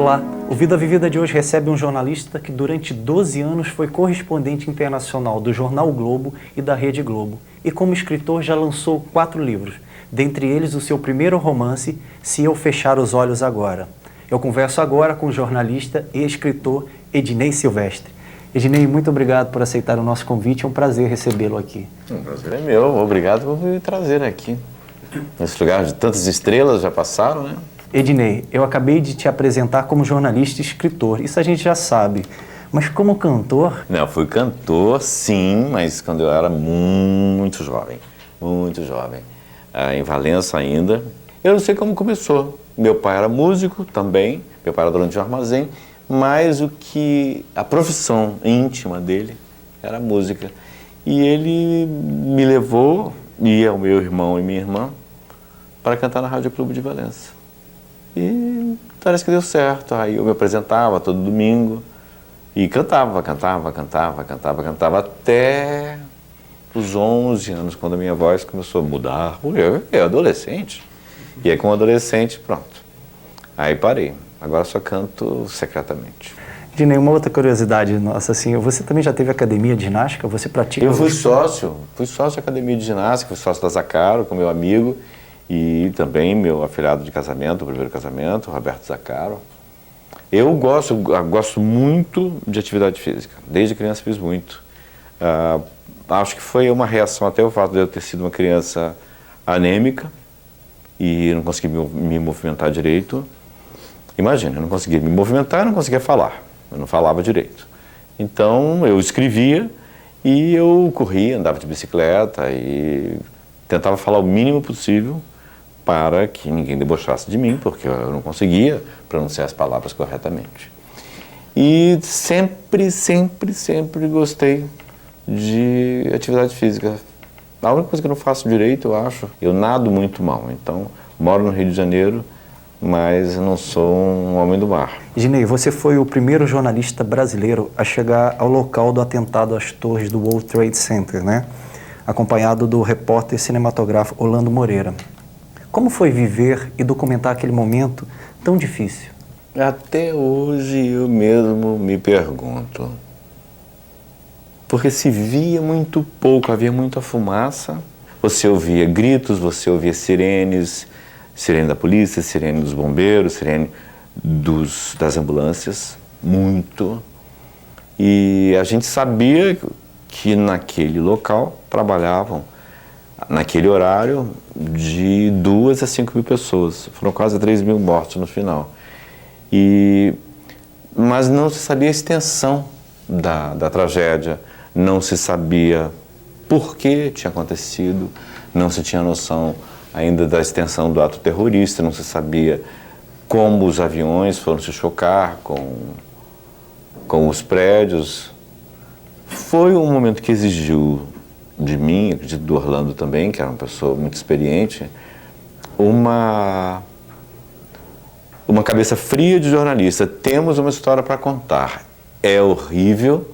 Olá, o Vida Vivida de hoje recebe um jornalista que durante 12 anos foi correspondente internacional do Jornal o Globo e da Rede Globo. E como escritor já lançou 4 livros, dentre eles o seu primeiro romance, Se Eu Fechar os Olhos Agora. Eu converso agora com o jornalista e escritor Ednei Silvestre. Ednei, muito obrigado por aceitar o nosso convite, é um prazer recebê-lo aqui. Um prazer é meu, obrigado por me trazer aqui. Nesse lugar de tantas estrelas já passaram, né? Ednei, eu acabei de te apresentar como jornalista e escritor, isso a gente já sabe, mas como cantor... Não, fui cantor, sim, mas quando eu era muito jovem, em Valença ainda. Eu não sei como começou, meu pai era músico também, meu pai era dono de um armazém, mas a profissão íntima dele era música. E ele me levou, e o meu irmão e minha irmã, para cantar na Rádio Clube de Valença. E parece que deu certo, aí eu me apresentava todo domingo e cantava até os 11 anos, quando a minha voz começou a mudar, eu era adolescente, e aí como adolescente, pronto, aí parei, agora só canto secretamente. Ednei, uma outra curiosidade nossa, assim, você também já teve academia de ginástica? Você pratica? Eu fui sócio da academia de ginástica, fui sócio da Zacaro com meu amigo, e também meu afilhado de casamento, o primeiro casamento, Roberto Zacaro. Eu gosto muito de atividade física, desde criança fiz muito. Acho que foi uma reação até o fato de eu ter sido uma criança anêmica e não conseguia me movimentar direito. Imagina, eu não conseguia me movimentar e não conseguia falar, eu não falava direito. Então eu escrevia e eu corria, andava de bicicleta e tentava falar o mínimo possível para que ninguém debochasse de mim, porque eu não conseguia pronunciar as palavras corretamente. E sempre gostei de atividade física. A única coisa que eu não faço direito, eu acho, eu nado muito mal. Então, moro no Rio de Janeiro, mas não sou um homem do mar. Ednei, você foi o primeiro jornalista brasileiro a chegar ao local do atentado às torres do World Trade Center, né? Acompanhado do repórter cinematográfico Orlando Moreira. Como foi viver e documentar aquele momento tão difícil? Até hoje eu mesmo me pergunto. Porque se via muito pouco, havia muita fumaça. Você ouvia gritos, você ouvia sirenes, sirene da polícia, sirene dos bombeiros, sirene das ambulâncias, muito. E a gente sabia que naquele local trabalhavam, naquele horário, de 2 a 5 mil pessoas. Foram quase 3 mil mortos no final. Mas não se sabia a extensão da tragédia, não se sabia por que tinha acontecido, não se tinha noção ainda da extensão do ato terrorista, não se sabia como os aviões foram se chocar com os prédios. Foi um momento que exigiu de mim, acredito do Orlando também, que era uma pessoa muito experiente, uma cabeça fria de jornalista. Temos uma história para contar. É horrível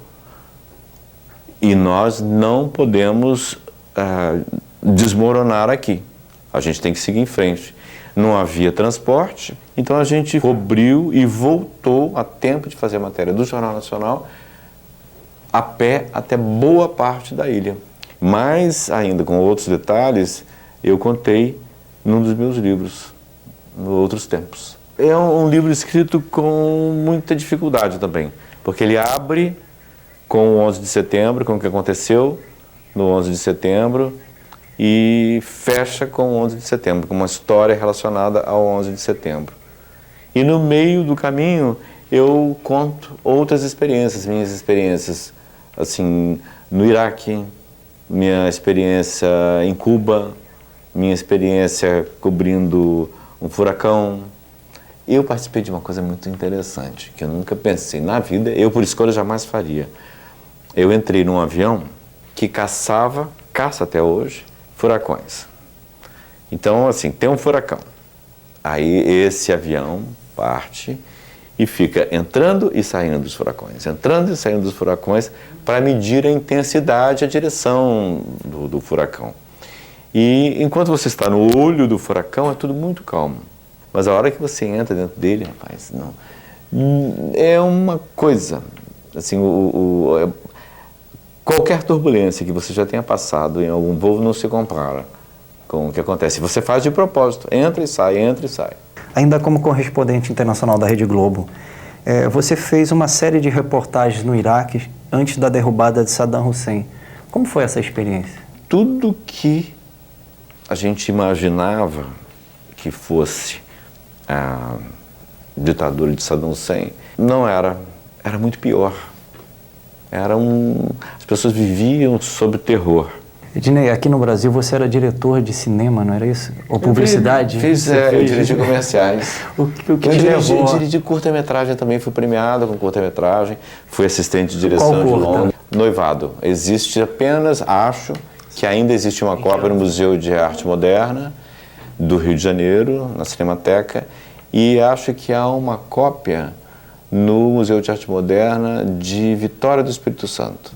e nós não podemos desmoronar aqui. A gente tem que seguir em frente. Não havia transporte, então a gente cobriu e voltou a tempo de fazer a matéria do Jornal Nacional a pé até boa parte da ilha. Mas, ainda com outros detalhes, eu contei num dos meus livros, no Outros Tempos. É um livro escrito com muita dificuldade também, porque ele abre com o 11 de setembro, com o que aconteceu no 11 de setembro, e fecha com o 11 de setembro, com uma história relacionada ao 11 de setembro. E no meio do caminho, eu conto outras experiências, minhas experiências, assim, no Iraque, minha experiência em Cuba, minha experiência cobrindo um furacão. Eu participei de uma coisa muito interessante, que eu nunca pensei na vida, eu por escolha jamais faria. Eu entrei num avião que caça até hoje, furacões. Então, assim, tem um furacão. Aí esse avião parte e fica entrando e saindo dos furacões, entrando e saindo dos furacões para medir a intensidade, a direção do furacão. E enquanto você está no olho do furacão, é tudo muito calmo. Mas a hora que você entra dentro dele, rapaz, não, É uma coisa, assim, qualquer turbulência que você já tenha passado em algum voo não se compara com o que acontece. Você faz de propósito, entra e sai, entra e sai. Ainda como correspondente internacional da Rede Globo, você fez uma série de reportagens no Iraque antes da derrubada de Saddam Hussein. Como foi essa experiência? Tudo que a gente imaginava que fosse a ditadura de Saddam Hussein, não era. Era muito pior. As pessoas viviam sob terror. Ednei, aqui no Brasil você era diretor de cinema, não era isso? Ou publicidade? Eu dirigi comerciais. O que te levou? Eu dirigi curta-metragem também, fui premiado com curta-metragem, fui assistente de direção de longa. Noivado. Existe apenas, acho, que ainda existe uma cópia no Museu de Arte Moderna do Rio de Janeiro, na Cinemateca, e acho que há uma cópia no Museu de Arte Moderna de Vitória do Espírito Santo.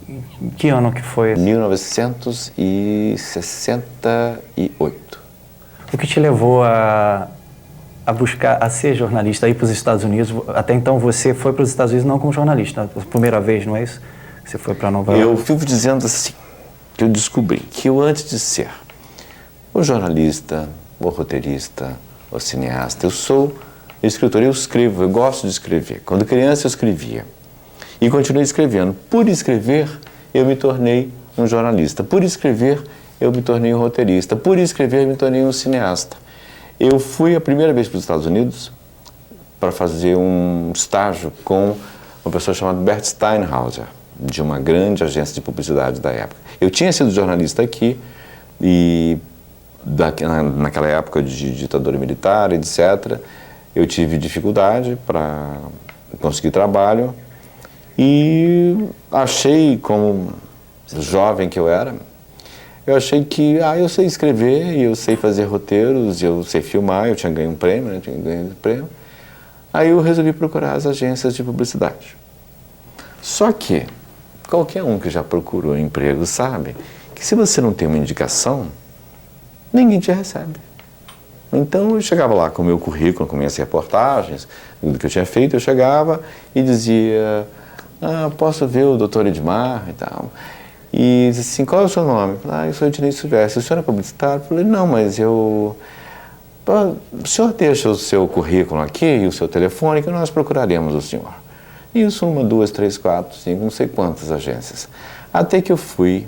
Que ano que foi? 1968. O que te levou a buscar, a ser jornalista, a ir para os Estados Unidos? Até então você foi para os Estados Unidos não como jornalista, a primeira vez, não é isso? Você foi para Nova York. Eu vivo dizendo assim, que eu descobri que eu, antes de ser o jornalista, o roteirista, o cineasta, eu sou escritor, eu escrevo, eu gosto de escrever. Quando criança eu escrevia e continuei escrevendo. Por escrever eu me tornei um jornalista, por escrever eu me tornei um roteirista, por escrever eu me tornei um cineasta. Eu fui a primeira vez para os Estados Unidos para fazer um estágio com uma pessoa chamada Bert Steinhauser, de uma grande agência de publicidade da época. Eu tinha sido jornalista aqui e naquela época de ditadura militar, etc., eu tive dificuldade para conseguir trabalho e achei, como jovem que eu era, eu achei que eu sei escrever, eu sei fazer roteiros, eu sei filmar, eu tinha ganho um prêmio, né? Tinha ganho um prêmio. Aí eu resolvi procurar as agências de publicidade. Só que qualquer um que já procurou emprego sabe que se você não tem uma indicação, ninguém te recebe. Então eu chegava lá com o meu currículo, com minhas reportagens, do que eu tinha feito, eu chegava e dizia, posso ver o doutor Edmar e tal. E disse assim, qual é o seu nome? Eu sou Ednei Silvestre. O senhor é publicitário? Eu falei, não, mas o senhor deixa o seu currículo aqui e o seu telefone que nós procuraremos o senhor. Isso, 1, 2, 3, 4, 5, não sei quantas agências. Até que eu fui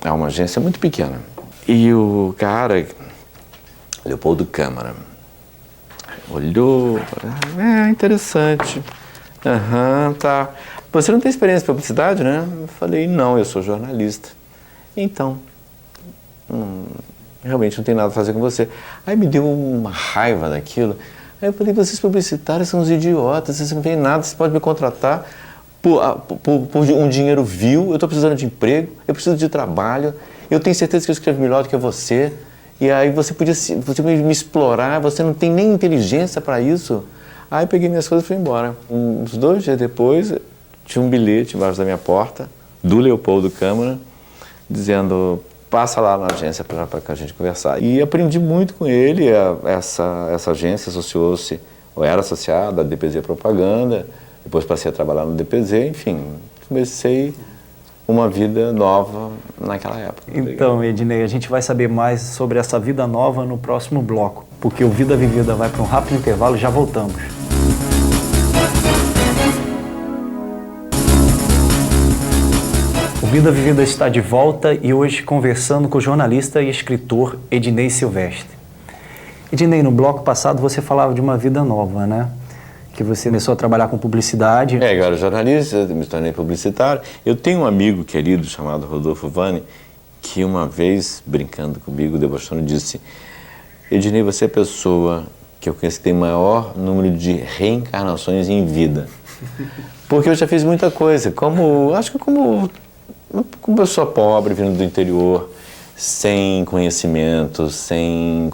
a uma agência muito pequena. E o cara, Leopoldo Câmara, olhou, interessante, tá. Você não tem experiência em publicidade, né? Eu falei, não, eu sou jornalista. Então, realmente não tem nada a fazer com você. Aí me deu uma raiva daquilo. Aí eu falei, vocês publicitários são uns idiotas, vocês não veem nada, você pode me contratar por um dinheiro vil, eu estou precisando de emprego, eu preciso de trabalho, eu tenho certeza que eu escrevo melhor do que você, e aí você podia me explorar, você não tem nem inteligência para isso. Aí eu peguei minhas coisas e fui embora. Uns 2 dias depois, tinha um bilhete embaixo da minha porta, do Leopoldo Câmara, dizendo, passa lá na agência para a gente conversar. E aprendi muito com ele, essa agência associou-se, ou era associada à DPZ Propaganda, depois passei a trabalhar no DPZ, enfim, comecei uma vida nova naquela época. Então, Ednei, a gente vai saber mais sobre essa vida nova no próximo bloco, porque o Vida Vivida vai para um rápido intervalo e já voltamos. O Vida Vivida está de volta e hoje conversando com o jornalista e escritor Ednei Silvestre. Ednei, no bloco passado você falava de uma vida nova, né? Que você começou a trabalhar com publicidade. Eu era jornalista, me tornei publicitário. Eu tenho um amigo querido chamado Rodolfo Vani, que uma vez, brincando comigo, debochando, disse, Ednei, você é a pessoa que eu conheço que tem maior número de reencarnações em vida. Porque eu já fiz muita coisa, acho que como pessoa pobre, vindo do interior, sem conhecimento, sem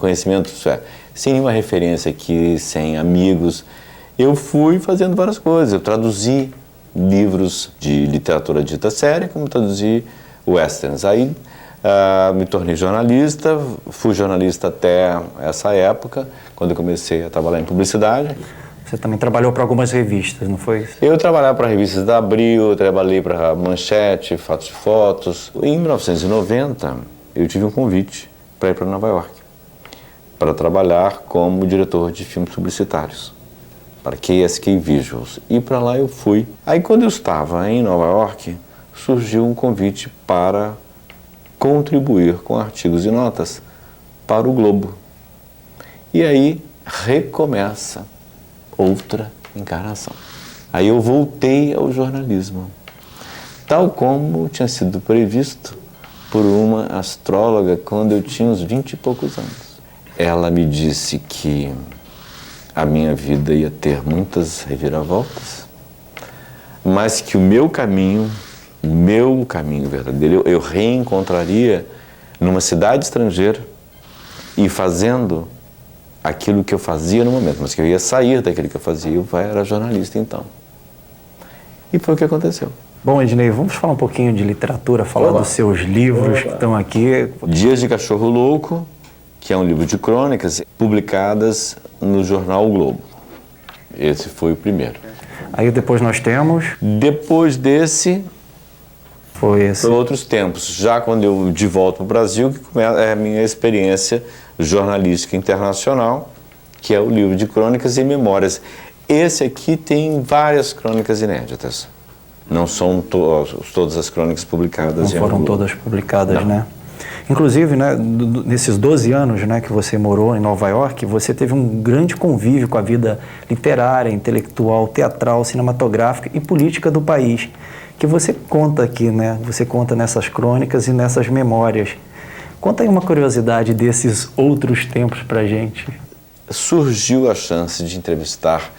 nenhuma referência aqui, sem amigos, eu fui fazendo várias coisas. Eu traduzi livros de literatura dita séria, como traduzi westerns. Aí me tornei jornalista, fui jornalista até essa época, quando eu comecei a trabalhar em publicidade. Você também trabalhou para algumas revistas, não foi? Eu trabalhava para revistas da Abril, eu trabalhei para Manchete, Fatos e Fotos. Em 1990, eu tive um convite para ir para Nova York, para trabalhar como diretor de filmes publicitários, para KSK Visuals. E para lá eu fui. Aí quando eu estava em Nova York, surgiu um convite para contribuir com artigos e notas para o Globo. E aí recomeça outra encarnação. Aí eu voltei ao jornalismo, tal como tinha sido previsto por uma astróloga quando eu tinha uns 20 e poucos anos. Ela me disse que a minha vida ia ter muitas reviravoltas, mas que o meu caminho verdadeiro, eu reencontraria numa cidade estrangeira e fazendo aquilo que eu fazia no momento, mas que eu ia sair daquilo que eu fazia, eu era jornalista então. E foi o que aconteceu. Bom, Ednei, vamos falar um pouquinho de literatura, falar dos seus livros que estão aqui. Dias de Cachorro Louco, que é um livro de crônicas publicadas no jornal O Globo. Esse foi o primeiro. Aí depois nós temos... Depois desse... Foi outros tempos, já quando eu de volta para o Brasil, que começa a minha experiência jornalística internacional, que é o livro de crônicas e memórias. Esse aqui tem várias crônicas inéditas. Não são todas as crônicas publicadas. Não foram todas publicadas, não. Né? Inclusive, né, nesses 12 anos, né, que você morou em Nova York, você teve um grande convívio com a vida literária, intelectual, teatral, cinematográfica e política do país, que você conta aqui, né? Você conta nessas crônicas e nessas memórias. Conta aí uma curiosidade desses outros tempos pra gente. Surgiu a chance de entrevistar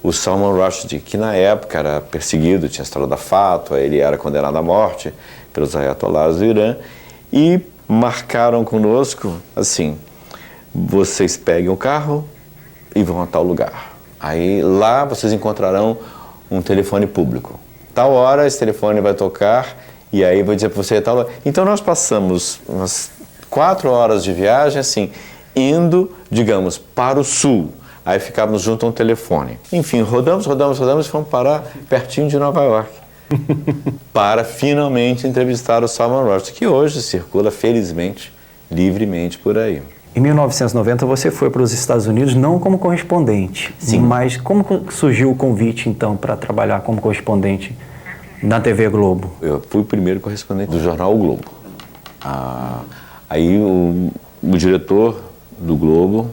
o Salman Rushdie, que na época era perseguido, tinha a história da Fatwa, ele era condenado à morte pelos ayatollahs do Irã, e marcaram conosco, assim, vocês peguem o carro e vão a tal lugar. Aí lá vocês encontrarão um telefone público. Tal hora esse telefone vai tocar e aí vou dizer para você tal hora. Então nós passamos umas 4 horas de viagem, assim, indo, digamos, para o sul. Aí ficávamos junto a um telefone. Enfim, rodamos e fomos parar pertinho de Nova York. Para finalmente entrevistar o Salman Rushdie, que hoje circula, felizmente, livremente por aí. Em 1990 você foi para os Estados Unidos não como correspondente. Sim. Mas como surgiu o convite, então, para trabalhar como correspondente na TV Globo? Eu fui o primeiro correspondente do jornal O Globo. Aí o diretor do Globo,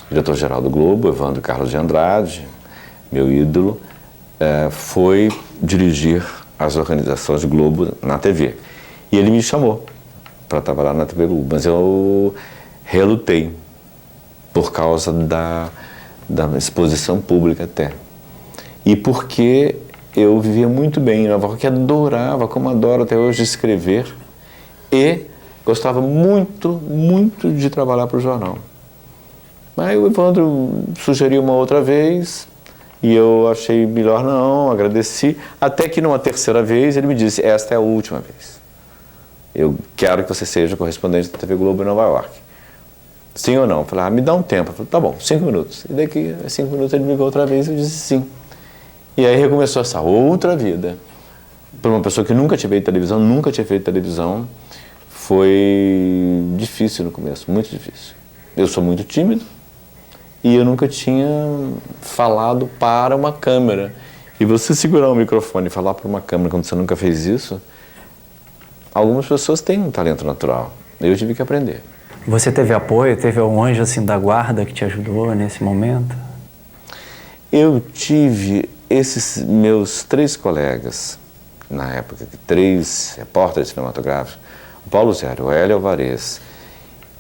diretor-geral do Globo, Evandro Carlos de Andrade, meu ídolo, foi dirigir as organizações Globo na TV. E ele me chamou para trabalhar na TV Globo, mas eu relutei por causa da exposição pública até. E porque eu vivia muito bem em Nova York, adorava, como adoro até hoje, escrever e gostava muito, muito de trabalhar para o jornal. Aí o Evandro sugeriu uma outra vez e eu achei melhor não, agradeci, até que numa terceira vez ele me disse, esta é a última vez. Eu quero que você seja correspondente da TV Globo em Nova York. Sim ou não? Eu falei, me dá um tempo. Eu falei, tá bom, 5 minutos. E daqui a 5 minutos ele me ligou outra vez e eu disse sim. E aí recomeçou essa outra vida. Para uma pessoa que nunca tinha feito televisão, foi difícil no começo, muito difícil. Eu sou muito tímido e eu nunca tinha falado para uma câmera. E você segurar um microfone e falar para uma câmera quando você nunca fez isso, algumas pessoas têm um talento natural. Eu tive que aprender. Você teve apoio? Teve um anjo assim da guarda que te ajudou nesse momento? Eu tive esses meus 3 colegas, na época, 3 repórteres cinematográficos, o Paulo Zero, o Hélio Alvarez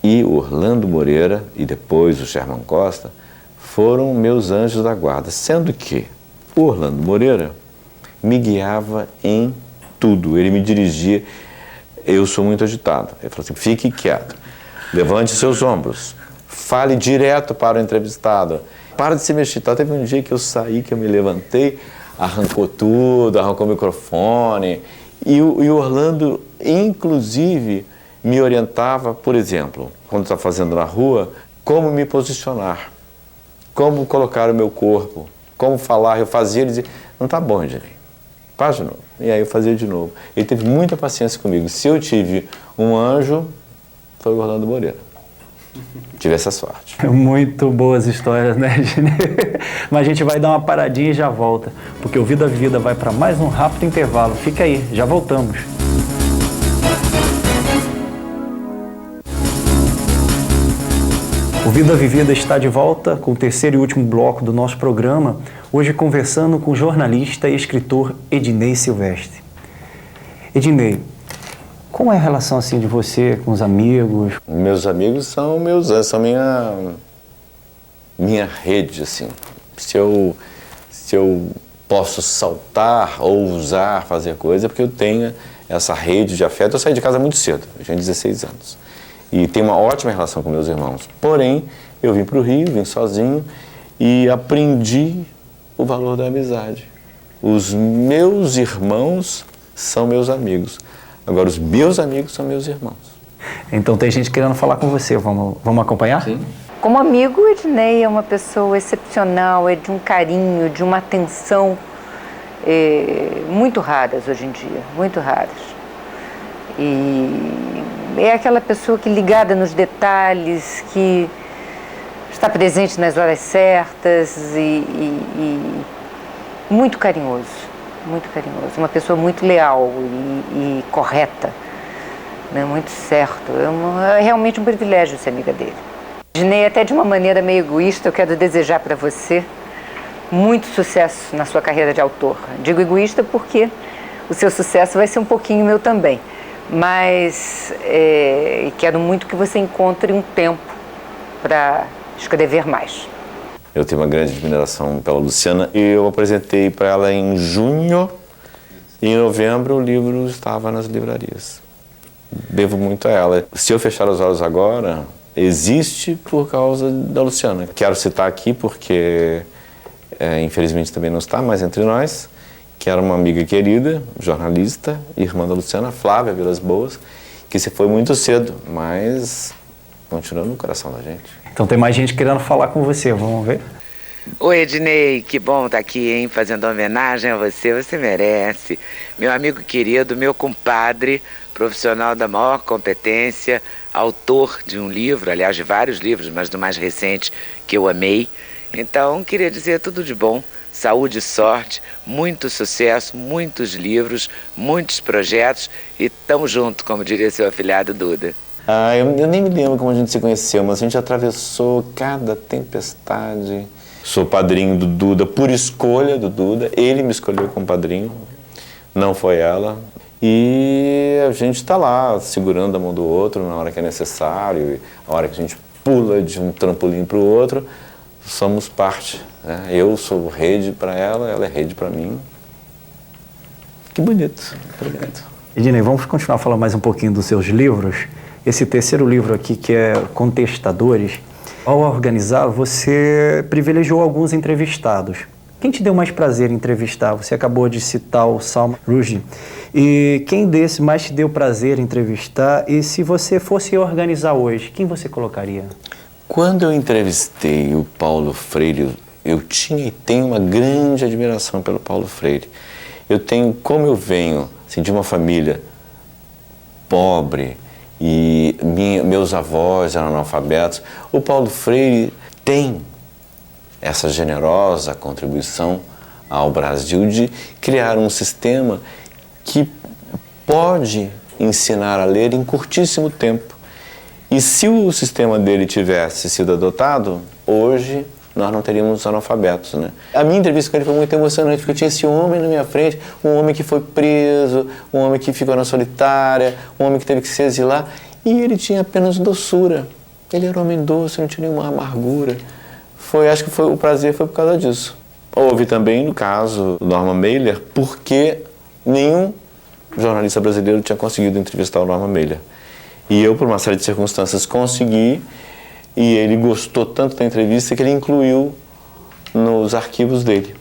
e o Orlando Moreira, e depois o Sherman Costa, foram meus anjos da guarda, sendo que o Orlando Moreira me guiava em tudo, ele me dirigia. Eu sou muito agitado, ele falou assim, fique quieto. Levante seus ombros, fale direto para o entrevistado, para de se mexer. Então, teve um dia que eu saí, que eu me levantei, arrancou tudo, arrancou o microfone. E o Orlando, inclusive, me orientava, por exemplo, quando está fazendo na rua, como me posicionar, como colocar o meu corpo como falar, eu fazia, ele dizia, não tá bom, Ednei, faz de novo. E aí eu fazia de novo. Ele teve muita paciência comigo. Se eu tive um anjo, foi o Orlando Moreira. Tive essa sorte. Muito boas histórias, né, Ednei? Mas a gente vai dar uma paradinha e já volta, porque o Vida Vivida vai para mais um rápido intervalo. Fica aí, já voltamos. O Vida Vivida está de volta com o terceiro e último bloco do nosso programa, hoje conversando com o jornalista e escritor Ednei Silvestre. Ednei, como é a relação assim de você com os amigos? Meus amigos são minha rede, assim. Se eu posso saltar ou usar, fazer coisa, é porque eu tenho essa rede de afeto. Eu saí de casa muito cedo, eu tinha 16 anos. E tenho uma ótima relação com meus irmãos. Porém, eu vim para o Rio, vim sozinho e aprendi o valor da amizade. Os meus irmãos são meus amigos. Agora, os meus amigos são meus irmãos. Então tem gente querendo falar com você, vamos acompanhar? Sim. Como amigo, o Ednei é uma pessoa excepcional, é de um carinho, de uma atenção muito raras hoje em dia, muito raras. E é aquela pessoa que ligada nos detalhes, que está presente nas horas certas e muito carinhoso, uma pessoa muito leal e correta, né? Muito certo, é realmente um privilégio ser amiga dele. Ednei, até de uma maneira meio egoísta, eu quero desejar para você muito sucesso na sua carreira de autor. Digo egoísta porque o seu sucesso vai ser um pouquinho meu também, mas quero muito que você encontre um tempo para escrever mais. Eu tenho uma grande admiração pela Luciana e eu apresentei para ela em junho e em novembro o livro estava nas livrarias. Devo muito a ela. Se eu fechar os olhos agora, existe por causa da Luciana. Quero citar aqui porque, infelizmente, também não está mais entre nós, que era uma amiga querida, jornalista, irmã da Luciana, Flávia Vilas Boas, que se foi muito cedo, mas continua no coração da gente. Então tem mais gente querendo falar com você, vamos ver? Oi, Ednei, que bom estar aqui, hein, fazendo homenagem a você, você merece. Meu amigo querido, meu compadre, profissional da maior competência, autor de um livro, aliás, de vários livros, mas do mais recente, que eu amei. Então, queria dizer tudo de bom, saúde e sorte, muito sucesso, muitos livros, muitos projetos e tamo junto, como diria seu afilhado Duda. Eu nem me lembro como a gente se conheceu, mas a gente atravessou cada tempestade. Sou padrinho do Duda por escolha do Duda, ele me escolheu como padrinho, não foi ela. E a gente está lá segurando a mão do outro na hora que é necessário, a hora que a gente pula de um trampolim para o outro, somos parte. Né? Eu sou rede para ela, ela é rede para mim. Que bonito. Obrigado. Ednei, vamos continuar falando mais um pouquinho dos seus livros. Esse terceiro livro aqui, que é Contestadores, ao organizar, você privilegiou alguns entrevistados. Quem te deu mais prazer em entrevistar? Você acabou de citar o Salman Rushdie. E quem desse mais te deu prazer em entrevistar? E se você fosse organizar hoje, quem você colocaria? Quando eu entrevistei o Paulo Freire, eu tinha e tenho uma grande admiração pelo Paulo Freire. Eu tenho, como eu venho assim, de uma família pobre e meus avós eram analfabetos, o Paulo Freire tem essa generosa contribuição ao Brasil de criar um sistema que pode ensinar a ler em curtíssimo tempo. E se o sistema dele tivesse sido adotado, hoje nós não teríamos analfabetos, né? A minha entrevista com ele foi muito emocionante, porque eu tinha esse homem na minha frente, um homem que foi preso, um homem que ficou na solitária, um homem que teve que se exilar, e ele tinha apenas doçura. Ele era um homem doce, não tinha nenhuma amargura. Acho que o prazer foi por causa disso. Houve também, no caso do Norman Mailer, porque nenhum jornalista brasileiro tinha conseguido entrevistar o Norman Mailer. E eu, por uma série de circunstâncias, consegui, e ele gostou tanto da entrevista que ele incluiu nos arquivos dele.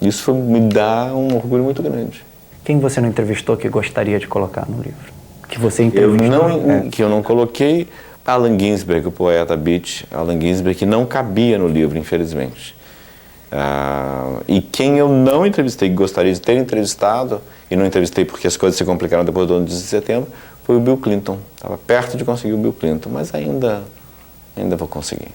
Isso me dá um orgulho muito grande. Quem você não entrevistou que gostaria de colocar no livro? Que você entrevistou? Que eu não coloquei. Allen Ginsberg, o poeta beat, Allen Ginsberg, que não cabia no livro, infelizmente. E quem eu não entrevistei, que gostaria de ter entrevistado, e não entrevistei porque as coisas se complicaram depois do 11 de setembro, foi o Bill Clinton. Estava perto de conseguir o Bill Clinton, mas ainda vou conseguir.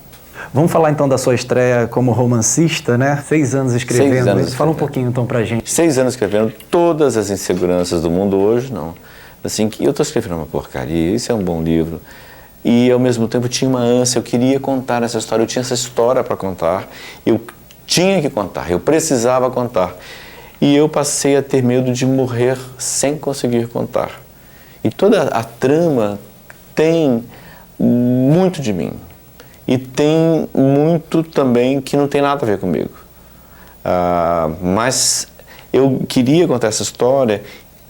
Vamos falar então da sua estreia como romancista, né? 6 anos escrevendo. 6 anos escrevendo. Fala um pouquinho então pra gente. 6 anos escrevendo todas as inseguranças do mundo hoje, não. Assim, que eu estou escrevendo uma porcaria, isso é um bom livro. E ao mesmo tempo tinha uma ânsia, eu queria contar essa história, eu tinha essa história para contar, eu tinha que contar, eu precisava contar. E eu passei a ter medo de morrer sem conseguir contar. E toda a trama tem muito de mim. E tem muito também que não tem nada a ver comigo. Mas eu queria contar essa história,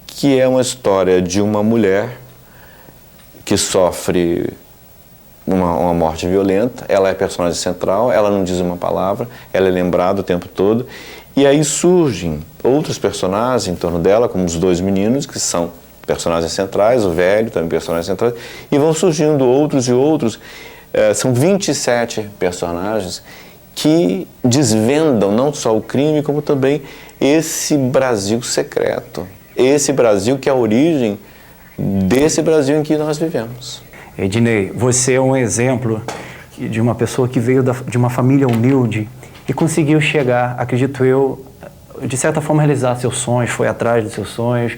que é uma história de uma mulher que sofre uma morte violenta. Ela é a personagem central, ela não diz uma palavra, ela é lembrada o tempo todo. E aí surgem outros personagens em torno dela, como os 2 meninos, que são personagens centrais, o velho também personagem central, e vão surgindo outros e outros. São 27 personagens que desvendam não só o crime, como também esse Brasil secreto. Esse Brasil que é a origem desse Brasil em que nós vivemos. Ednei, você é um exemplo de uma pessoa que veio de uma família humilde e conseguiu chegar, acredito eu, de certa forma realizar seus sonhos, foi atrás dos seus sonhos.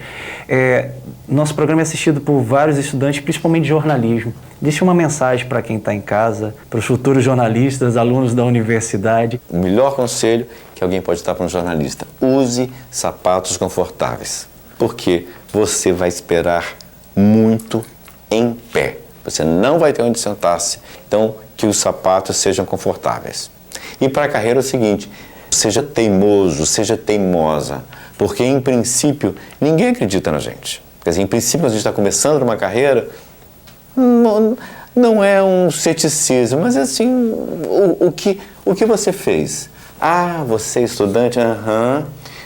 Nosso programa é assistido por vários estudantes, principalmente de jornalismo. Deixe uma mensagem para quem está em casa, para os futuros jornalistas, alunos da universidade. O melhor conselho que alguém pode dar para um jornalista: use sapatos confortáveis, porque você vai esperar muito em pé. Você não vai ter onde sentar-se, então que os sapatos sejam confortáveis. E para a carreira é o seguinte: seja teimoso, seja teimosa, porque em princípio ninguém acredita na gente. Quer dizer, em princípio a gente está começando uma carreira, não é um ceticismo, mas assim, o que você fez? Ah, você é estudante? Aham.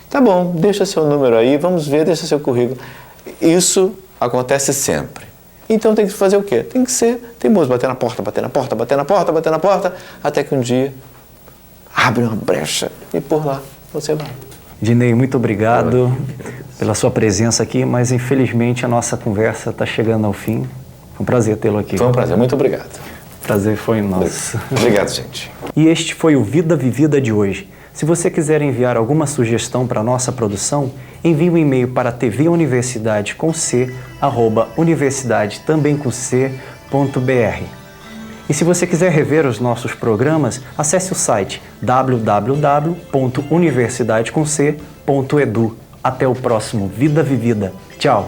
Tá bom, deixa seu número aí, vamos ver, deixa seu currículo. Isso acontece sempre. Então tem que fazer o quê? Tem que ser teimoso, bater na porta, bater na porta, bater na porta, bater na porta, até que um dia abre uma brecha e por lá você vai. Ednei, muito obrigado pela sua presença aqui, mas infelizmente a nossa conversa está chegando ao fim. Foi um prazer tê-lo aqui. Foi um prazer, muito obrigado. Prazer foi nosso. Obrigado, gente. E este foi o Vida Vivida de hoje. Se você quiser enviar alguma sugestão para a nossa produção, envie um e-mail para tvuniversidade.br. E se você quiser rever os nossos programas, acesse o site www.universidadecomc.edu. Até o próximo Vida Vivida. Tchau!